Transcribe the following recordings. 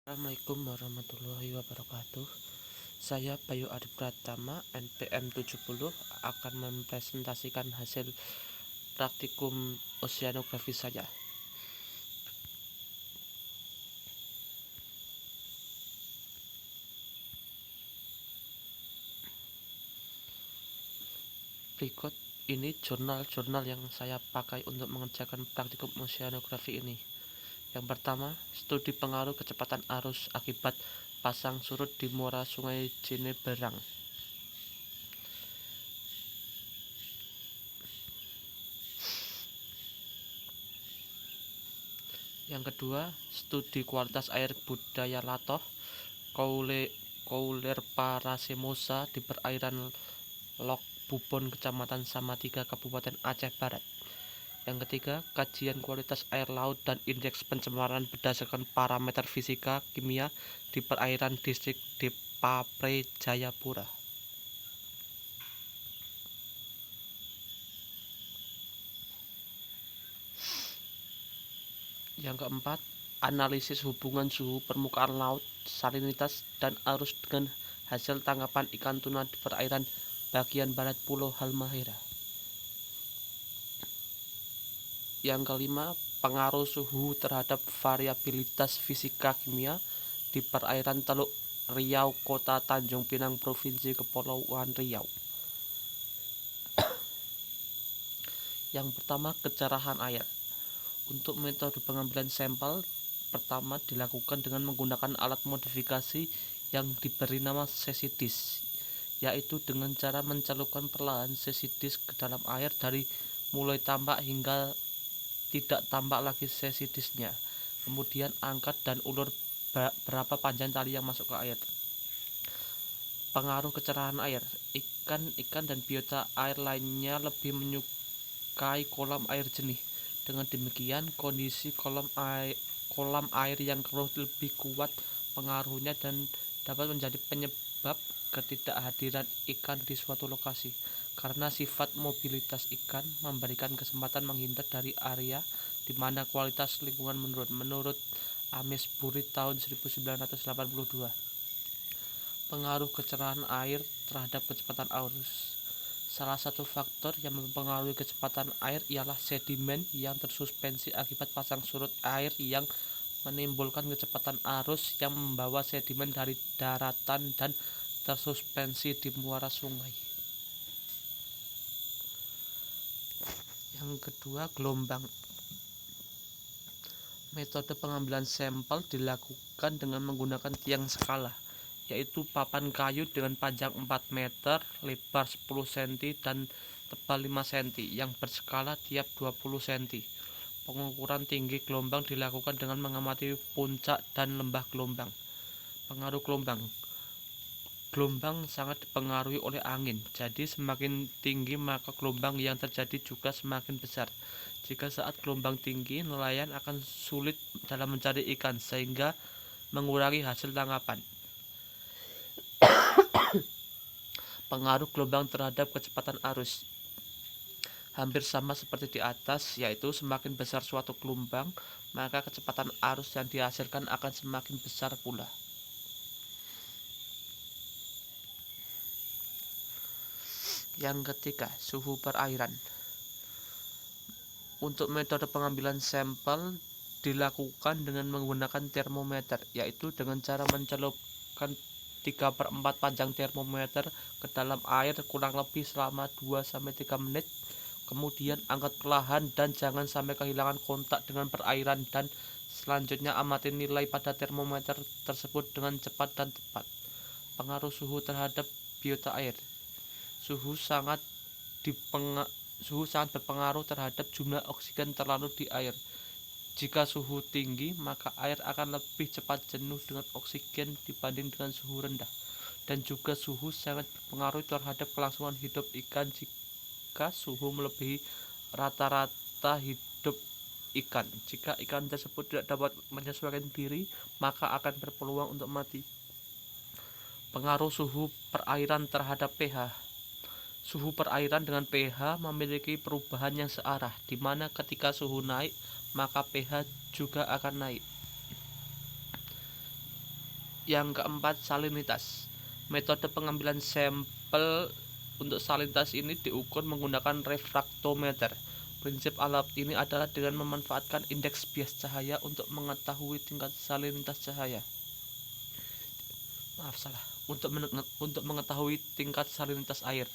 Assalamualaikum warahmatullahi wabarakatuh. Saya Bayu Adi Pratama, NPM 70, akan mempresentasikan hasil praktikum oceanografi saya. Berikut ini jurnal-jurnal yang saya pakai untuk mengerjakan praktikum oceanografi ini. Yang pertama, studi pengaruh kecepatan arus akibat pasang surut di muara Sungai Jeneberang. Yang kedua, studi kualitas air budaya Latoh Koulerpa Racemosa di perairan Lok Bubon, Kecamatan Samatiga, Kabupaten Aceh Barat. Yang ketiga, kajian kualitas air laut dan indeks pencemaran berdasarkan parameter fisika kimia di perairan distrik Depapre, Jayapura. Yang keempat, analisis hubungan suhu permukaan laut, salinitas, dan arus dengan hasil tangkapan ikan tuna di perairan bagian barat Pulau Halmahera. Yang kelima, pengaruh suhu terhadap variabilitas fisika kimia di perairan Teluk Riau, Kota Tanjung Pinang, Provinsi Kepulauan Riau. Yang pertama, kecerahan air. Untuk metode pengambilan sampel, pertama dilakukan dengan menggunakan alat modifikasi yang diberi nama sesidis, yaitu dengan cara mencelupkan perlahan sesidis ke dalam air dari mulai tampak hingga tidak tampak lagi sesidisnya. Kemudian angkat dan ulur berapa panjang tali yang masuk ke air. Pengaruh kecerahan air. Ikan dan biota air lainnya lebih menyukai kolam air jernih. Dengan demikian, kondisi kolam air yang keruh lebih kuat pengaruhnya dan dapat menjadi penyebab ketidakhadiran ikan di suatu lokasi, karena sifat mobilitas ikan memberikan kesempatan menghindar dari area di mana kualitas lingkungan menurun. Menurut Amis Buri tahun 1982. Pengaruh kecerahan air terhadap kecepatan arus. Salah satu faktor yang mempengaruhi kecepatan air ialah sedimen yang tersuspensi akibat pasang surut air yang menimbulkan kecepatan arus yang membawa sedimen dari daratan dan tersuspensi di muara sungai. Yang kedua, gelombang. Metode pengambilan sampel dilakukan dengan menggunakan tiang skala, yaitu papan kayu dengan panjang 4 meter, lebar 10 cm, dan tebal 5 cm yang berskala tiap 20 cm. Pengukuran tinggi gelombang dilakukan dengan mengamati puncak dan lembah gelombang. Pengaruh gelombang. Gelombang sangat dipengaruhi oleh angin, jadi semakin tinggi maka gelombang yang terjadi juga semakin besar. Jika saat gelombang tinggi, nelayan akan sulit dalam mencari ikan sehingga mengurangi hasil tangkapan. Pengaruh gelombang terhadap kecepatan arus hampir sama seperti di atas, yaitu semakin besar suatu gelombang, maka kecepatan arus yang dihasilkan akan semakin besar pula. Yang ketiga, suhu perairan. Untuk metode pengambilan sampel dilakukan dengan menggunakan termometer, yaitu dengan cara mencelupkan 3/4 panjang termometer ke dalam air kurang lebih selama 2-3 menit. Kemudian angkat perlahan dan jangan sampai kehilangan kontak dengan perairan, dan selanjutnya amati nilai pada termometer tersebut dengan cepat dan tepat. Pengaruh suhu terhadap biota air. Suhu sangat berpengaruh terhadap jumlah oksigen terlarut di air. Jika suhu tinggi, maka air akan lebih cepat jenuh dengan oksigen dibanding dengan suhu rendah. Dan juga suhu sangat berpengaruh terhadap kelangsungan hidup ikan. Jika suhu melebihi rata-rata hidup ikan, jika ikan tersebut tidak dapat menyesuaikan diri, maka akan berpeluang untuk mati. Pengaruh suhu perairan terhadap pH. Suhu perairan dengan pH memiliki perubahan yang searah, di mana ketika suhu naik, maka pH juga akan naik. Yang keempat, salinitas. Metode pengambilan sampel untuk salinitas ini diukur menggunakan refraktometer. Prinsip alat ini adalah dengan memanfaatkan indeks bias cahaya untuk mengetahui tingkat salinitas cahaya. Untuk mengetahui tingkat salinitas air.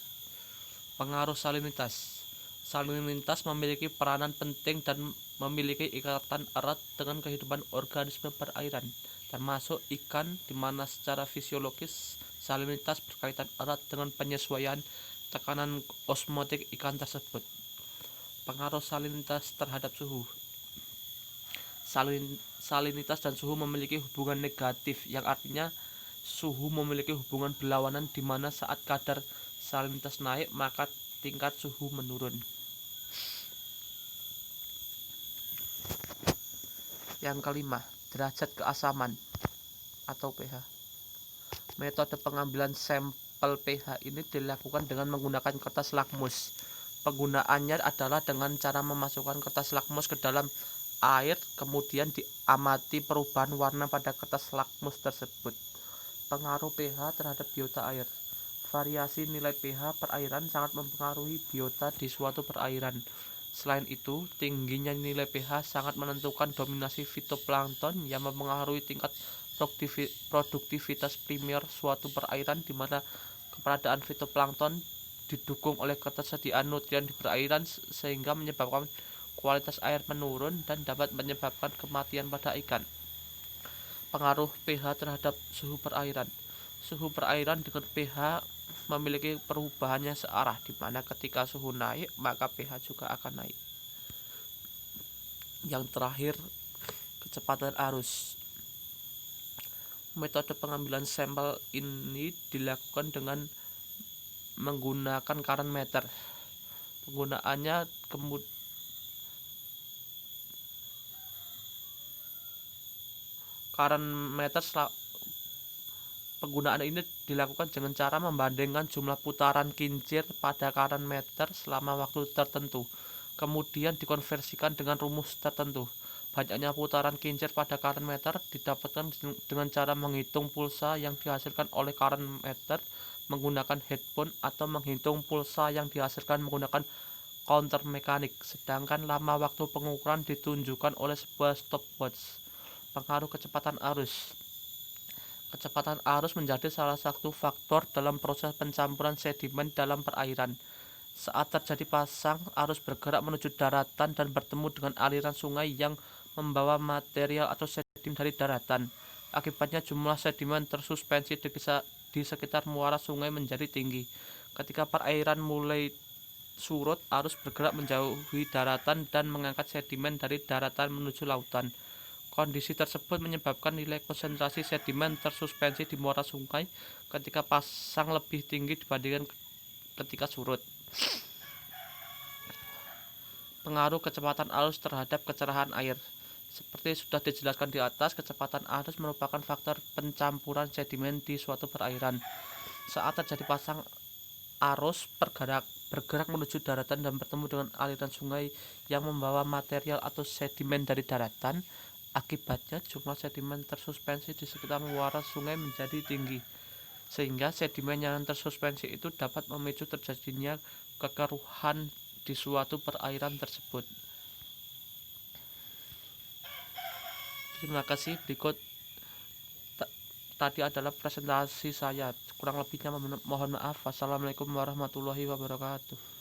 Pengaruh salinitas. Salinitas memiliki peranan penting dan memiliki ikatan erat dengan kehidupan organisme perairan, termasuk ikan, di mana secara fisiologis salinitas berkaitan erat dengan penyesuaian tekanan osmotik ikan tersebut. Pengaruh salinitas terhadap suhu. Salinitas dan suhu memiliki hubungan negatif, yang artinya suhu memiliki hubungan berlawanan, di mana saat kadar salinitas naik maka tingkat suhu menurun. Yang kelima, derajat keasaman atau pH. Metode pengambilan sampel pH ini dilakukan dengan menggunakan kertas lakmus. Penggunaannya adalah dengan cara memasukkan kertas lakmus ke dalam air, kemudian diamati perubahan warna pada kertas lakmus tersebut. Pengaruh pH terhadap biota air. Variasi nilai pH perairan sangat mempengaruhi biota di suatu perairan. Selain itu, tingginya nilai pH sangat menentukan dominasi fitoplankton yang mempengaruhi tingkat produktivitas primer suatu perairan, di mana keberadaan fitoplankton didukung oleh ketersediaan nutrien di perairan sehingga menyebabkan kualitas air menurun dan dapat menyebabkan kematian pada ikan. Pengaruh pH terhadap suhu perairan. Suhu perairan dengan pH memiliki perubahannya searah, di mana ketika suhu naik maka pH juga akan naik. Yang terakhir, kecepatan arus. Metode pengambilan sampel ini dilakukan dengan menggunakan current meter. Penggunaannya Penggunaan ini dilakukan dengan cara membandingkan jumlah putaran kincir pada current meter selama waktu tertentu, kemudian dikonversikan dengan rumus tertentu. Banyaknya putaran kincir pada current meter didapatkan dengan cara menghitung pulsa yang dihasilkan oleh current meter menggunakan headphone atau menghitung pulsa yang dihasilkan menggunakan counter mekanik, sedangkan lama waktu pengukuran ditunjukkan oleh sebuah stopwatch. Pengaruh kecepatan arus. Kecepatan arus menjadi salah satu faktor dalam proses pencampuran sedimen dalam perairan. Saat terjadi pasang, arus bergerak menuju daratan dan bertemu dengan aliran sungai yang membawa material atau sedimen dari daratan. Akibatnya jumlah sedimen tersuspensi di sekitar muara sungai menjadi tinggi. Ketika perairan mulai surut, arus bergerak menjauhi daratan dan mengangkat sedimen dari daratan menuju lautan. Kondisi tersebut menyebabkan nilai konsentrasi sedimen tersuspensi di muara sungai ketika pasang lebih tinggi dibandingkan ketika surut. Pengaruh kecepatan arus terhadap kecerahan air. Seperti sudah dijelaskan di atas, kecepatan arus merupakan faktor pencampuran sedimen di suatu perairan. Saat terjadi pasang, arus bergerak menuju daratan dan bertemu dengan aliran sungai yang membawa material atau sedimen dari daratan. Akibatnya jumlah sedimen tersuspensi di sekitar muara sungai menjadi tinggi, sehingga sedimen yang tersuspensi itu dapat memicu terjadinya kekeruhan di suatu perairan tersebut. Terima kasih. Berikut tadi adalah presentasi saya. Kurang lebihnya mohon maaf. Wassalamualaikum warahmatullahi wabarakatuh.